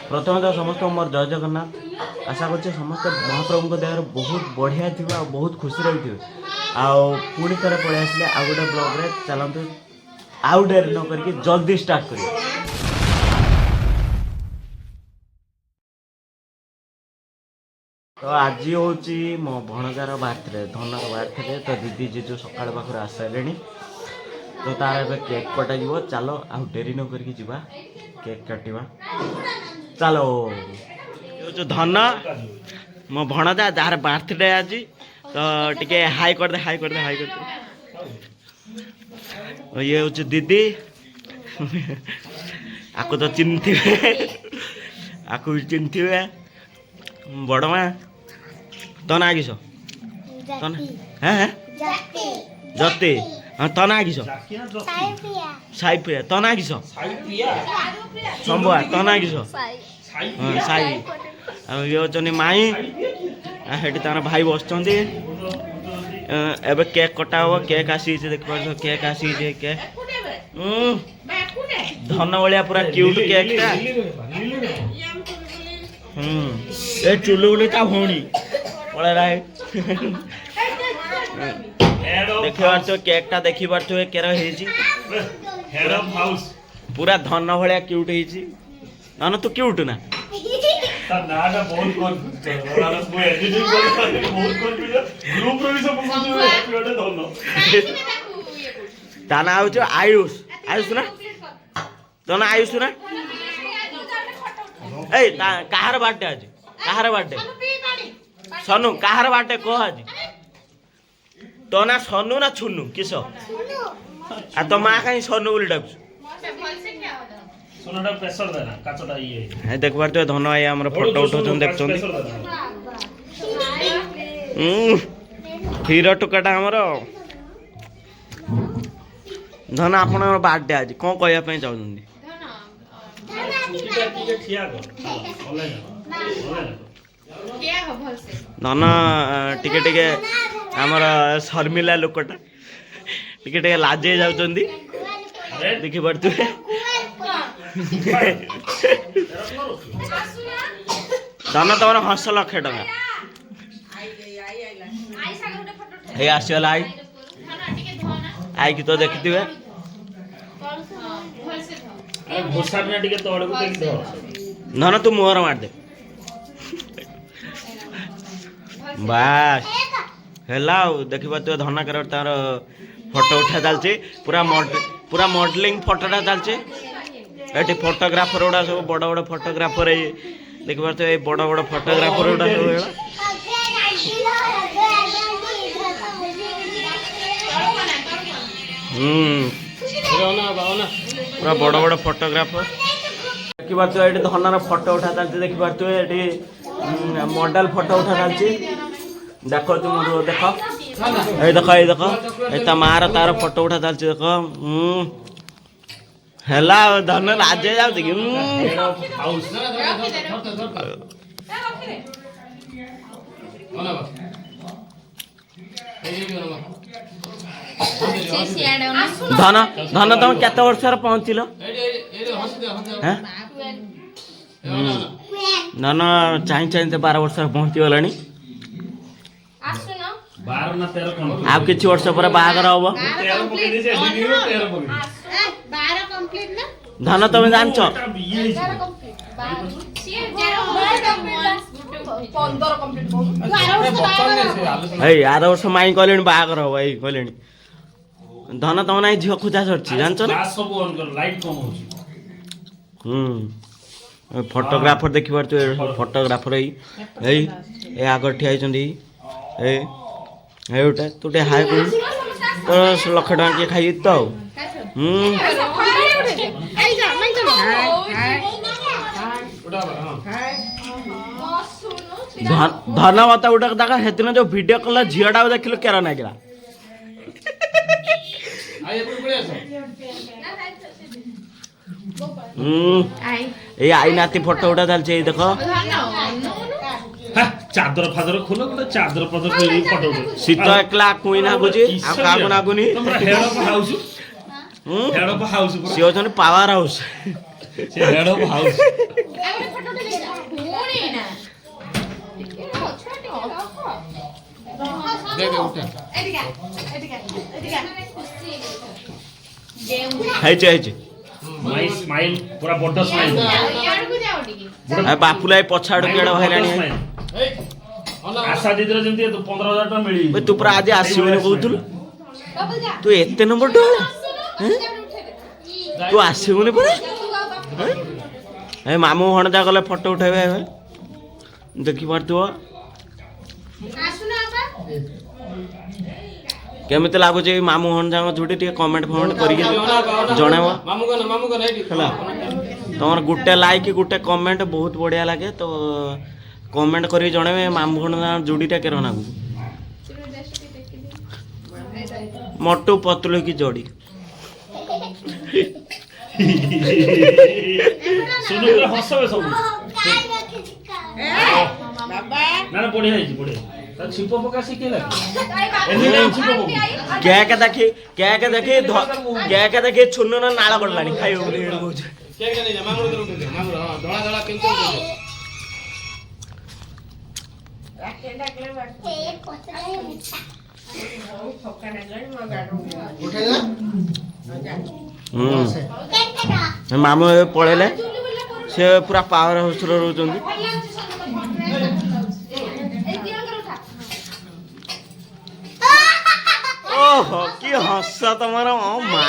प्रथम तो समस्त मोर जय जगन्नाथ। आशा कर समस्त महाप्रभु देह बहुत बढ़िया थी बहुत खुशी रही थी। पुणी थे पलि आसिले आउ गोटे ब्लॉग चलतु आउ डेरी न करके जल्दी स्टार्ट करिए। तो आज हूँ मो भणजार बार्थडे धनर बार्थडे। तो दीदी जीजू सकाल पाखे आसारे तो तार ए केक कटा चलो आउ डेरी न करके जीवा केक काटिवा चलो। जो धन मो भणजा जार बार्थडे आज तो टिके हाई कर दे हाई कर दे हाई कर दे। ये हूँ दीदी आपको तो चिन्हती आपको भी चिन्हती बड़ माँ तो ना किस जति हाँ तो ना किस साई तो ना किस शंभुआ तो ना किस हाँ साई ये होचनी माई हेटी तार भाई बस एबे केक कटा हम केक आसी देख पार केक आसी केक धन भाया पूरा क्यूट केक टा ए चुलुबुली ता भौणी पड़ा देख पार्थ केक टा देखी पार्थ केर पूरा धन भाया क्यूट है धन तू क्यूट ना ता ना हूँ आयुष आयुष ना तो ना आयुष ना ए कहार बर्थडे आज कहार बर्थडे सनु कहार बर्थडे कह आज तो ना सनु ना छुनु किस आ तो माँ कहीं सनु बोली डाक देख पारे धन भाई आम फोटो उठा देख हीरो टुकाटा आमर धन आप बर्थडे आज कौन कहवाई चाहते धन टिके टिके आमर शर्मिला लोकटा टिके टिके लाजे जाउछंदी देखि पड़तु धन तुम हस लक्ष टका हे आसीगला आई आई कि तो देखी धन तू मुहर मार दे बास हेला देखी पार्थ धन कर तार फोटो उठा चलचे पूरा मॉडलिंग फोटोटा चलचे ये फोटोग्राफर गुड़ा सब बड़ बड़ फोटोग्राफर देखी पार्थ ये बड़ बड़ फोटोग्राफर गुड़ा सब पूरा बड़ बड़ फोटोग्राफर देखी पार्थ ये धनर फोटो उठा चलती देखी पार्थ ये मॉडल फोटो उठा चलती देख तुम देख ये देख ये मार तार फोटो उठा चलती देख हेला धन लाजे जाऊ कि धन धन तुम केते वर्ष पहुँचल धन चाह चाहते 12 वर्ष पहुँची गला आप किसी वर्ष पर बाहर हम धन तुम जान 8 वर्ष माई कहले बाहर हम यही कहले धन तुम ना झील खोजा सर जान फोटोग्राफर देखी पार फोटोग्राफर ये आगर ठिया गोटे तू टे हाई कर तो 1 लाख टका किए खाई तो धन बता गोटे देखा हेदिन जो भिडियो कल झीटा देखिल केरा नागिला ये आई नाती फोटो उठा चलছে देख चादर फादर खोलो गोटे चादर फादर फोटो शीत एकला कुई नागुची आ काको नागुनी हेड ऑफ हाउस सी होछन power house head of house ହେଇଛି ସ୍ମାଇଲ୍ ସ୍ମାଇଲ୍ ପୁରା ବଡ ସ୍ମାଇଲ୍ ବାପୁଲା ପଛ ଆଡକୁ କେଡ ବାହାରିଲାଣି ଆଶା ଦିଦିର ଯେମିତି 15,000 ଟଙ୍କା ମିଳିବ ତୁ ପୁରା ଆଜି ଆସିବୁନି କହୁଥିଲୁ ତୁ ଏତେ ନମ୍ବର ଟୋଳ ତୁ ଆସିବୁନି ପୁରା ଏ ମାମୁଁ ଭଣଜା ଗଲେ ଫଟୋ ଉଠେଇବେ ଏବେ ଦେଖିପାରୁଥିବ କେମିତି ଲାଗୁଛି ମାମୁଁ ଭଣଜାଙ୍କ ଯୋଉଠି ଟିକେ କମେଣ୍ଟ ଫମେଣ୍ଟ କରିକି ଜଣେଇବ ହେଲା ତମର ଗୋଟେ ଲାଇକ୍ ଗୋଟେ କମେଣ୍ଟ ବହୁତ ବଢିଆ ଲାଗେ ତ କମେଣ୍ଟ କରିକି ଜଣେଇବେ ମାମୁଁ ଭଣଜା ଯୋଡ଼ିଟା କେର ନାଗୁଛି ମୋଟୁ ପତଳୁ କି ଯୋଡ଼ି ସୁନୁ ପୁରା ହସବେ ସବୁ ନା ନା ବଢିଆ ହେଇଛି ବଢିଆ ତା ଛିପ ପକା ଶିଖେଇଲା କେକେ ଦେଖି ଛୁନୁର ନାଳ ଗଲାଣି ଖାଇବ ବୋଲି କହୁଛି ମାମୁଁ ଏବେ ପଳେଇଲେ ସେ ପୁରା ପାୱାର ହାଉସରେ ରହୁଛନ୍ତି ଓହୋ କି ହସ ତମର ମା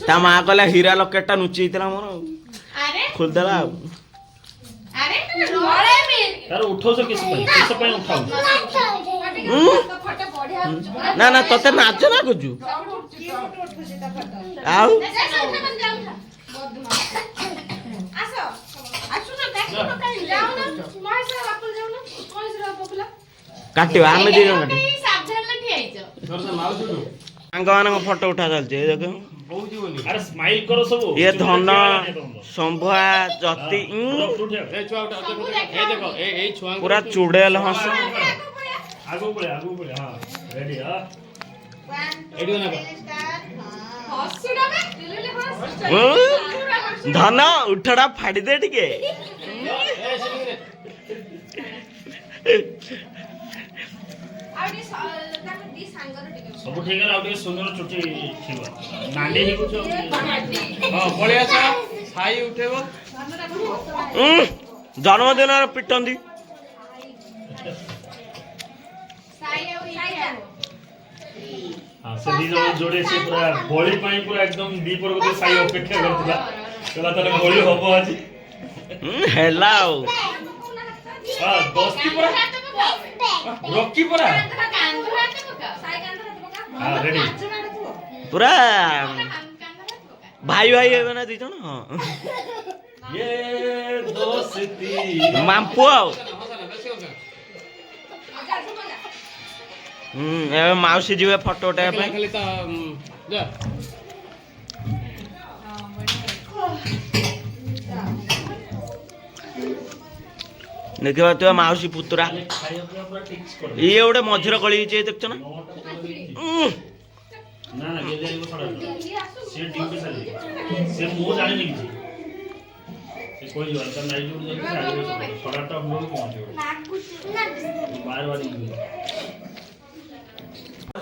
ତା ମା କହିଲା ହୀରା ଲକେଟଟା ନୁଚି ହେଇଥିଲା ମୋର ଖୋଲିଦେଲା ଆଉ ତାର ଉଠଉଛ କିସ ପାଇଁ ଉଠାଉ ନା ନା ତତେ ନାଚ ଲାଗୁଛୁ ଆଉ କାଟିବା ଆମେ ଦି ଜଣ ସାଙ୍ଗମାନଙ୍କ ଫଟୋ ଉଠା ଚାଲିଛି ଦେଖ ଆରେ ସ୍ମାଇଲ୍ କର ସବୁ ଇଏ ଧନ ସମ୍ଭୁଆ ଜତି ପୁରା ଚୁଡେଲ ହସ ଆଗକୁ ପଳେ ହଁ ରେଡି ଧନ ଉଠଟା ଫାଡ଼ି ଦେ ଟିକେ ସବୁ ଠିକ ହେଲା ଆଉ ଟିକେ ସୁନ୍ଦର ଚୁଟି ଥିବ ନାଣ୍ଡି ହେଇକୁଛ ପଳେଇ ଆସ ସାଇ ଉଠେଇବ ଜନ୍ମଦିନରେ ପିଟନ୍ତି ସେ ଦି ଜଣ ଯୋଡେ ସେ ପୁରା ବଳି ପାଇଁ ପୁରା एकदम ଦୀପର ଗୋଟେ ସାଇ ଅପେକ୍ଷା କରୁଥିଲା କହିଲା ତାର ବଳି ହବ ଆଜି ହେଲା ଆଉ ଦସ୍ତି ପୁରା ରକି ପୁରା ରେଡି ପୁରା ଭାଇ ଭାଇ ହେବେ ନା ଦି ଜଣ ये दोस्ती ମାମ୍ପୁ ଆଉ ଏବେ ମାଉସୀ ଯିବେ ଫଟୋ ଉଠେଇବା ପାଇଁ ଖାଲି ତା ଯା ଦେଖିବା ତୁ ମାଉସୀ ପୁତୁରା ଖାଇବା ପୁରା ଟିକ୍ସ କର ଇଏ ଗୋଟେ ମଝିରେ ଗଳି ହେଇଛି ଦେଖଛ ନା ନା ନା ଗେଲେ ଆଇବ ଛଡା ସେ ଡ୍ୟୁଟି ସାରି ସେ ମୁଁ ଜାଣିନି କିଛି ସେ କହି ଯିବ ତା ନାଇ ଡ୍ୟୁଟି ଯାଇକି ସାରି ଛଡାଟା ମୁଁ ପହଞ୍ଚିବ ବାର ବାର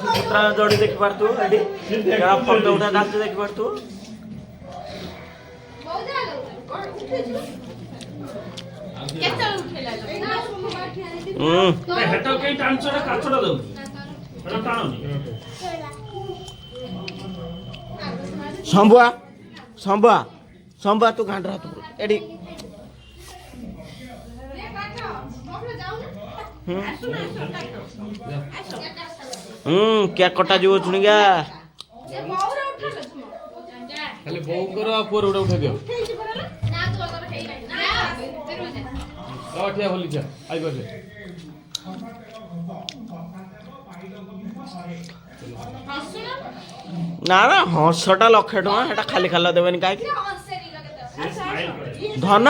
ପୁତୁରା ଯୋଡି ଦେଖି ପାରୁଥିବ ଏଠି ଫଟୋ ଉଠା ଚାଲିଛି ଦେଖି ପାରୁଥିବ ହେଟା କେଇ ଟାଣଛଟା କାଛଟା ଦଉ ହେଟା ଟାଣନି ସମ୍ଭୁଆ ସମ୍ଭୁଆ ସମ୍ଭୁଆ ତୁ ଘାଣ୍ଟ ହାତ ଏଠି କେକ୍ କଟା ଯିବ ଶୁଣିକା ଖାଲି ବୋଉଙ୍କର ଆଉ ପୁଅର ଗୋଟେ ଉଠେଇ ଦିଅ ଠିଆ ଭଲି ଠିଆ ଆଇ ପାରେ ନା ନା ହଂସଟା 1,00,000 ଟଙ୍କା ସେଟା ଖାଲି ଖାଲି ଦେବେନି କାହିଁକି ଧନ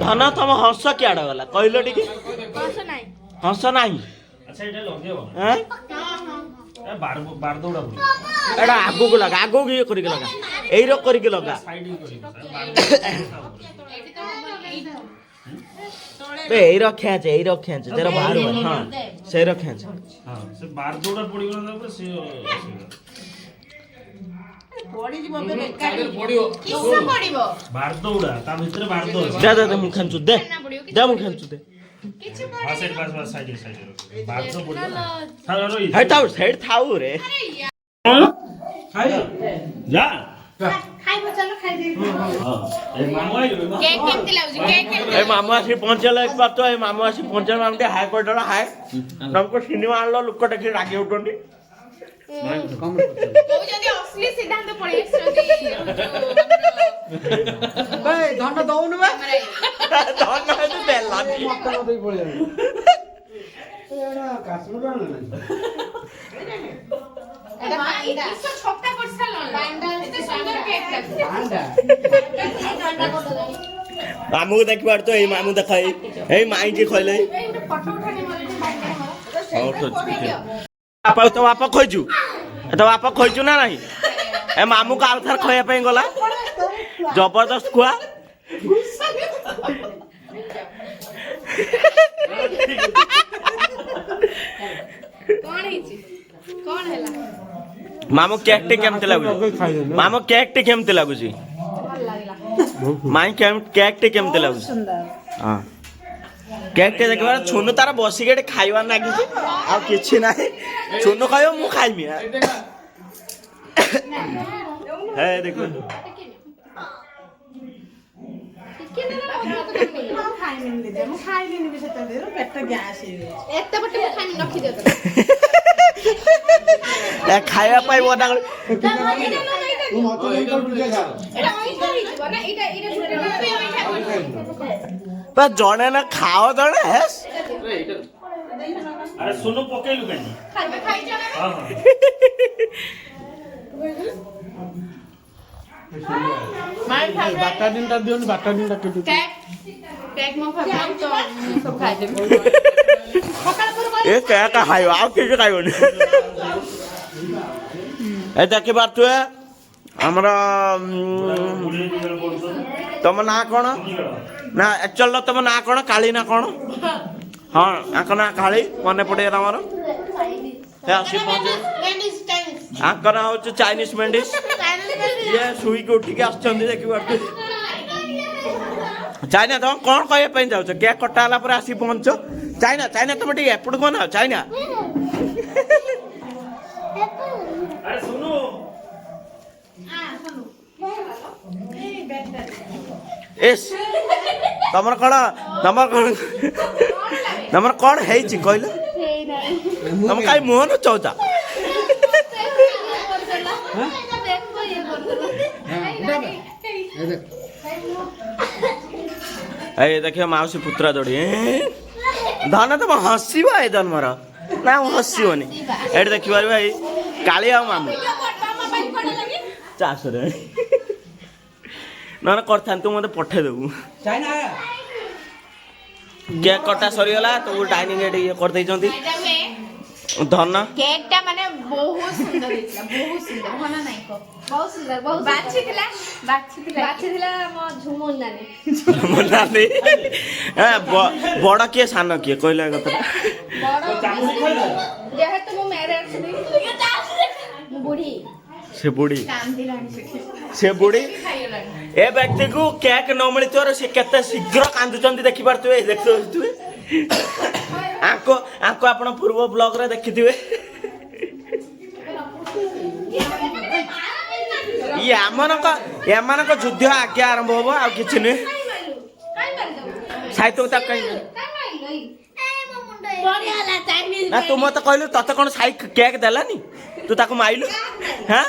ଧନ ତମ ହଂସ କିଆଡେ ଗଲା କହିଲ ଟିକେ ହଂସ ନାହିଁ ଆଚ୍ଛା ଏଟା ଲଗେଇବ ଏଁ ବାର ଦଉଡା ଏଟା ଆଗକୁ ଲଗା ଆଗକୁ ଇଏ କରିକି ଲଗା ଏଇର କରିକି ଲଗା ସାଇଡ୍ କରିବ ବେ ଏଇର ଖେଞ୍ଚେ ତେର ବାହାର ହଁ ସେଇର ଖେଞ୍ଚେ ହଁ ସେ ବାର ଯୋଉଟା ପଡିବ ନା ତାପରେ ସେ ପଡିବ ବାର ଦଉଡା ତା ଭିତରେ ବାର ଦଉଡା ଦେ ମୁଁ ଖେଞ୍ଚୁ ଦେ ମୁଁ ଖେଞ୍ଚୁ ଦେ ହଁ ସେଠି ବାସ୍ ସାଇଡ୍ ବାର ତ ପଡିବ ନା ଥାଉ ରହି ହେଇ ଥାଉ ସେଇଠି ଥାଉ ରେ ଯା ଖାଇବ ଚାଲ ଖାଇଦେଇ ହଁ ଏ ମାମୁ ଆଇଲେ କେକ୍ କେମିତି ଲାଗୁଛି କେକ୍ କେମିତି ଏ ମାମୁ ଆସି ପହଞ୍ଚିଲା ଏକ ବାତ ଏ ମାମୁ ଆସି ପହଞ୍ଚିଲା ମାମୁ ଟିକେ ହାଇ କରିଦେଲା ହାଇ ତମକୁ ସିନେମା ଆଣିଲ ଲୋକ ଦେଖି ରାଗି ଉଠନ୍ତି କହୁଛନ୍ତି ଅଶ୍ଳୀ ସିଦ୍ଧାନ୍ତ ପଳେଇ ଆସିଛନ୍ତି ଧନ ଦଉନୁ ବା ଧନ ହେତୁ ଦେଲାନି ଦେଇ ପଳେଇ ଛୋଟା ବର୍ଷା ଏତେ ସୁନ୍ଦର କେକ୍ ମାମୁକୁ ଦେଖିବାର ତ ଏଇ ମାମୁ ଦେଖ ଏଇ ମାଇକି ଖଇଲେ ଫଟୋ ଉଠାଣି ବାପା ତୋ ବାପା ଖୋଇଛୁ ତୋ ବାପା ଖୋଇଛୁ ନା ନାହିଁ ଏ ମାମୁକୁ ଆଉ ଥରେ ଖୋଇବା ପାଇଁ ଗଲା ଜବରଦସ୍ତ ଖୁଆ କଣ ହେଇଛି କଣ ହେଲା ମାମୁ କେକ୍ ଟି କେମିତି ଲାଗୁଛି ମାମୁ କେକ୍ ଟି କେମିତି ଲାଗୁଛି ଭଲ ଲାଗିଲା ମାଇ କେକ୍ ଟି କେମିତି ଲାଗୁଛି ହଁ କେକ୍ ଟି ଦେଖିବାର ଛୁନୁ ତାର ବସିକି ଏଠି ଖାଇବାର ନାଗିଛି ଆଉ କିଛି ନାହିଁ ଛୁନୁ ଖାଇବ ମୁଁ ଖାଇମି ହେ ଦେଖ ଏତେ ପଟେ ମୁଁ ଖାଇନି ରଖିଦିଅ ଖାଇବା ପାଇଁ ବନା ଜଣେ ନା ଖାଅ ଜଣେ ହେସ୍ ଆରେ ସୁନୁ ପକେଇଲୁ କାଇଁ ହଁ ହଁ ବାଟା ଦିନଟା ଦିଅନି ବାଟା ଦିନଟା କେତେ କେକ୍ ମୋ ଫେଭରାଇଟ୍ ତ ମୁଁ ସବୁ ଖାଇଦେବି ଏ କେକ୍ ଖାଇବ ଆଉ କିଛି ଖାଇବନି ଏ ଦେଖିପାରୁଥିବେ ଆମର ତମ ନାଁ କ'ଣ ନା ଆକ୍ଚୁଆଲି ତମ ନାଁ କ'ଣ କାଳି ନା କ'ଣ ହଁ ଆଙ୍କ ନାଁ କାଳି ମନେ ପଡ଼ିବ ତମର ହେ ଆସି ପହଞ୍ଚେ ଆଙ୍କ ନାଁ ହେଉଛି ଚାଇନିଜ ମେଣ୍ଡିସ୍ ଇଏ ଶୋଇକି ଉଠିକି ଆସିଛନ୍ତି ଦେଖିପାରୁଥିବେ ଚାଇନା ତମେ କ'ଣ କହିବା ପାଇଁ ଯାଉଛ କେକ୍ କଟା ହେଲା ପରେ ଆସି ପହଞ୍ଚ ଚାଇନା ତମେ ଟିକେ ଏପଟକୁ ନା ଚାଇନା ଆରେ ସୁନୁ ଏସ୍ ତମର କ'ଣ ହେଇଛି କହିଲ ତମେ କାହିଁ ମୁହଁ ନଚଉଛ ଏ ଦେଖିବ ମାଉସୀ ପୁତ୍ରା ଦୌଡ଼ି ଧନ ତମ ହସିବ ଏ ଜନ୍ମର ନା ମୁଁ ହସିବନି ଏଠି ଦେଖିପାରିବ ଏଇ କାଳି ଆଉ ମାମୁ ଚାଷରେ ନହେଲେ କରିଥାନ୍ତି ତୁ ମତେ ପଠେଇଦେବୁ କେକ୍ କଟା ସରିଗଲା ତୁ ଡାଇନିଂ ଏଠି ଇଏ କରିଦେଇଛନ୍ତି ଧନ କେକ୍ ଟା ମାନେ ବହୁତ ସୁନ୍ଦର ହେଇଥିଲା ବହୁତ ସୁନ୍ଦର ଭଲ ନାଇଁ କହ ବହୁତ ସୁନ୍ଦର ବହୁତ ବାଛିଥିଲା ମୋ ଝୁମୁନ ନାନୀ ବଡ଼ କିଏ ସାନ କିଏ କହିଲା କଥାଟା ଯେହେତୁ ମୁଁ ମ୍ୟାରେଡ୍ ମୁଁ ବୁଢୀ ସେ ବୁଢ଼ୀ କାନ୍ଦିଲାଣି ସେ ବୁଢ଼ୀ ଖାଇଗଲାଣି ଏ ବ୍ୟକ୍ତିକୁ କେକ୍ ନ ମିଳିଥିବାରୁ ସେ କେତେ ଶୀଘ୍ର କାନ୍ଦୁଛନ୍ତି ଦେଖିପାରୁଥିବେ ଦେଖୁଥିବେ ଆଙ୍କ ଆପଣ ପୂର୍ବ ବ୍ଲଗରେ ଦେଖିଥିବେ ଏମାନଙ୍କ ଯୁଦ୍ଧ ଆଜ୍ଞା ଆରମ୍ଭ ହବ ଆଉ କିଛି ନୁହେଁ ସାହିତ୍ୟ ତାକୁ କାହିଁ ନା ତୁ ମତେ କହିଲୁ ତତେ କ'ଣ ସାଇ କେକ୍ ଦେଲାନି ତୁ ତାକୁ ମାଇଲୁ ହାଁ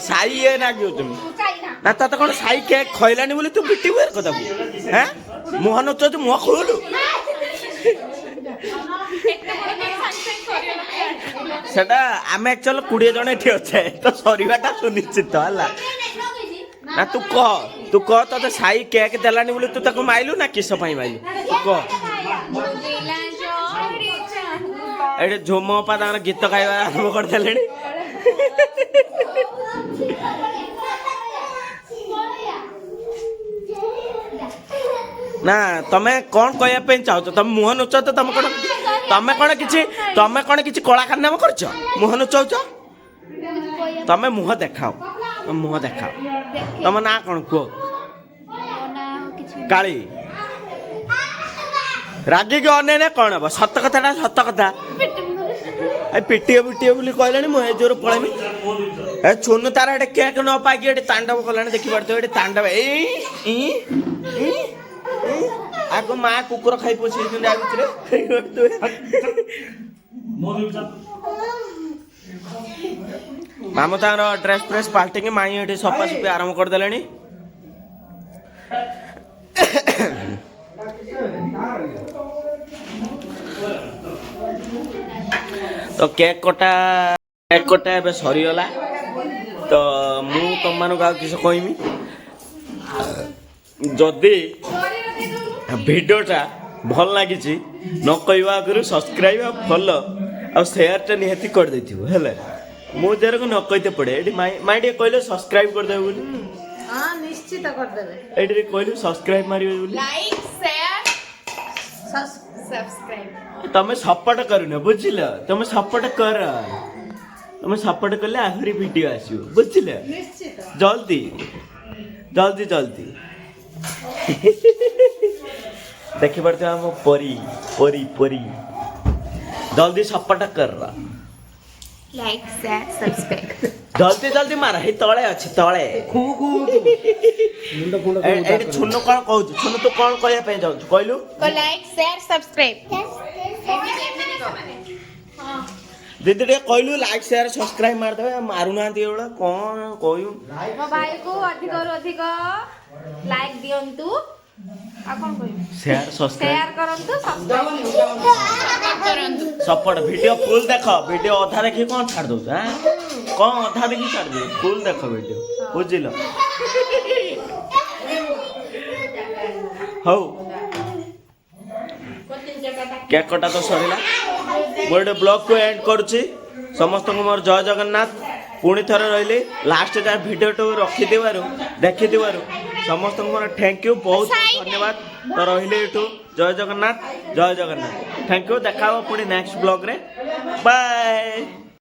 ସାଇ ଇଏ ନାଗିବ ତୁମେ ନା ତତେ କ'ଣ ସାଇ କେକ୍ ଖଇଲାନି ବୋଲି ତୁ ପିଟିବୁ ଏ କଥାକୁ ହାଁ ମୁହଁ ନଚଉଛୁ ମୁହଁ ଖୋଲୁ ସେଟା ଆମେ ଆକ୍ଚୁଆଲି 20 ଜଣ ଏଠି ଅଛେ ତ ସରିବାଟା ସୁନିଶ୍ଚିତ ହେଲା ନା ତୁ କହ ତତେ ସାଇ କେକ୍ ଦେଲାନି ବୋଲି ତୁ ତାକୁ ମାଇଲୁ ନା କିସ ପାଇଁ ମାଇଲୁ ତୁ କହ ଏଠି ଝୁମ ଅପା ତାଙ୍କର ଗୀତ ଗାଇବା ଆରମ୍ଭ କରିଦେଲେଣି ନା ତମେ କଣ କହିବା ପାଇଁ ଚାହୁଁଛ? ତମେ ମୁହଁ ନୁଚ ତ ତମେ କଣ କିଛି କଳା କାମ କରିଛ? ମୁହଁ ନୁଚଉଛ? ତମେ ମୁହଁ ଦେଖାଅ, ମୁହଁ ଦେଖାଅ। ତମ ନାଁ କଣ କୁହ? କାଳି। ରାଗିକି ଅନେଇଲେ କଣ ହବ? ସତ କଥାଟା ସତ କଥା। ପିଟିଓ ବୋଲି କହିଲେଣି ମୁଁ ଏ ଜୋର ପଳେଇମି। ଏ ଛୁନୁ ତାର ଏଠି କେକ୍ ନ ପାଇକି ଏଠି ତାଣ୍ଡବ କଲାଣି ଦେଖିପାରୁଥିବ। ଏଠି ତାଣ୍ଡବ ଆଗ ମା କୁକୁର ଖାଇ ପୋଷେଇଛନ୍ତି ଆ ଭିତରେ। ମାମୁଁ ତାଙ୍କର ଡ୍ରେସ୍ ଫ୍ରେସ୍ ପାଲ୍ଟିକି ମାଇଁ ଏଠି ସଫାସୁଫି ଆରମ୍ଭ କରିଦେଲେଣି। ତ କେକ୍ କଟା ଏବେ ସରିଗଲା। ତ ମୁଁ ତମମାନଙ୍କୁ ଆଉ କିଛି କହିମି, ଯଦି ଭିଡ଼ିଓଟା ଭଲ ଲାଗିଛି ନ କହିବା ଆଗରୁ ସବସ୍କ୍ରାଇବ୍ ଆଉ ଫଲୋ ଆଉ ସେୟାରଟା ନିହାତି କରିଦେଇଥିବ ହେଲା। ମୁଁ ଯେରକୁ ନ କହିତେ ପଡ଼େ ଏଠି ମାଇଁ ଟିକେ କହିଲେ ସବସ୍କ୍ରାଇବ୍ କରିଦେବେ ବୋଲି। ହଁ ନିଶ୍ଚିତ କରିଦେବେ। ଏଠି ଟିକେ କହିଲେ ସବସ୍କ୍ରାଇବ୍ ମାରିବେ ବୋଲି। Like share subscribe. ତମେ ସପୋର୍ଟ କରୁନ ବୁଝିଲ? ତମେ ସପୋର୍ଟ କର। ତମେ ସପୋର୍ଟ କଲେ ଆହୁରି ଭିଡ଼ିଓ ଆସିବ ବୁଝିଲ? ନିଶ୍ଚିତ। ଜଲ୍ଦି ଦେଖିପାରୁଥିବ ଆମ ପରି ଜଲ୍ଦି ସପୋର୍ଟ କର। Like share subscribe. ଜଲ୍ଦି ମାର। ହେଇ ତଳେ ଅଛି ତଳେ। ଏଠି ଛୁନୁ କଣ କହୁଛୁ? ଛୁନୁ ତୁ କଣ କହିବା ପାଇଁ ଚାହୁଁଛୁ କହିଲୁ? Like share subscribe. ଦିଦି ଟିକେ କହିଲୁ ଲାଇକ୍ ସେୟାର ସବସ୍କ୍ରାଇବ୍ ମାରିଦେବେ। ମାରୁନାହାନ୍ତି ଏଗୁଡ଼ା କଣ କହିବୁ? ମୋ ଭାଇକୁ ଅଧିକରୁ ଅଧିକ ଲାଇକ୍ ଦିଅନ୍ତୁ। ଆଉ କଣ କହିବି? ସେୟାର ସବସ୍କ୍ରାଇବ୍ କରନ୍ତୁ, ସପୋର୍ଟ। ଭିଡ଼ିଓ ଫୁଲ୍ ଦେଖ। ଭିଡ଼ିଓ ଅଧା ଦେଖିକି କଣ ଛାଡ଼ି ଦଉଛ? କଣ ଅଧା ଦେଖି ଛାଡ଼ି ଦଉଛ? ଫୁଲ୍ ଦେଖ ଭିଡ଼ିଓ ବୁଝିଲ? ହଉ କେକ୍ କଟା ତ ସରିଲା। ମୁଁ ଗୋଟେ ବ୍ଲଗ୍କୁ ଏଣ୍ଡ କରୁଛି। ସମସ୍ତଙ୍କୁ ମୋର ଜୟ ଜଗନ୍ନାଥ। ପୁଣି ଥରେ ରହିଲି ଲାଷ୍ଟ ଯାଏ ଭିଡ଼ିଓକୁ ଦେଖିଥିବାରୁ ସମସ୍ତଙ୍କୁ ମୋର ଥ୍ୟାଙ୍କ ୟୁ, ବହୁତ ଧନ୍ୟବାଦ। ତ ରହିଲି ଏଠୁ। ଜୟ ଜଗନ୍ନାଥ ଥ୍ୟାଙ୍କ ୟୁ। ଦେଖା ହବ ପୁଣି ନେକ୍ସଟ ବ୍ଲଗ୍ରେ। ବାଏ।